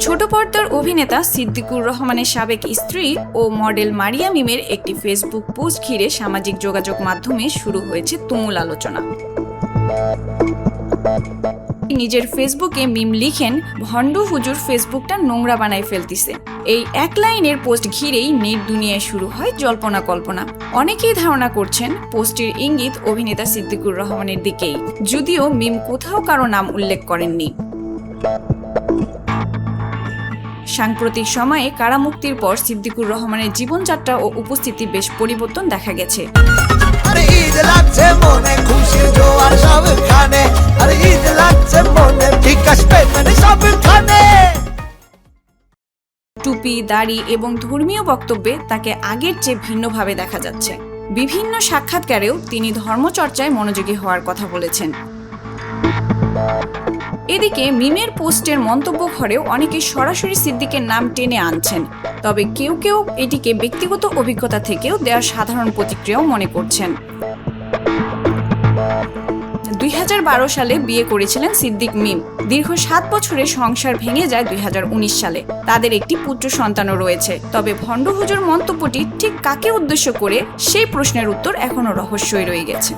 ছোট পর্দার অভিনেতা সিদ্দিকুর রহমানের সাবেক স্ত্রী ও মডেল মারিয়া মিমের একটি ফেসবুক পোস্ট ঘিরে সামাজিক যোগাযোগ মাধ্যমে শুরু হয়েছে তুমুল আলোচনা। নিজের ফেসবুকে মিম লিখেন, ভণ্ড হুজুর ফেসবুকটা নোংরা বানায় ফেলতিছে। এই এক লাইনের পোস্ট ঘিরেই নেট দুনিয়ায় শুরু হয় জল্পনা কল্পনা। অনেকেই ধারণা করছেন পোস্টের ইঙ্গিত অভিনেতা সিদ্দিকুর রহমানের দিকেই, যদিও মিম কোথাও কারো নাম উল্লেখ করেননি। সাম্প্রতিক সময়ে কারামুক্তির পর সিদ্দিকুর রহমানের জীবনযাত্রা ও উপস্থিতি বেশ পরিবর্তন দেখা গেছে। টুপি, দাড়ি এবং ধর্মীয় বক্তব্যে তাকে আগের চেয়ে ভিন্নভাবে দেখা যাচ্ছে। বিভিন্ন সাক্ষাৎকারেও তিনি ধর্মচর্চায় মনোযোগী হওয়ার কথা বলেছেন। এদিকে মিমের পোস্টের মন্তব্য ঘরেও অনেকে সরাসরি সিদ্দিকের নাম টেনে আনছেন, তবে কেউ কেউ এটিকে ব্যক্তিগত অভিজ্ঞতা থেকেও দেওয়ার সাধারণ প্রতিক্রিয়াও মনে করছেন। 2012 সালে বিয়ে করেছিলেন সিদ্দিক মিম। দীর্ঘ 7 বছরের সংসার ভেঙে যায় 2019 সালে। তাদের একটি পুত্র সন্তানও রয়েছে। তবে ভণ্ড হুজুর মন্তব্যটি ঠিক কাকে উদ্দেশ্য করে সেই প্রশ্নের উত্তর এখনো রহস্যই রয়ে গেছে।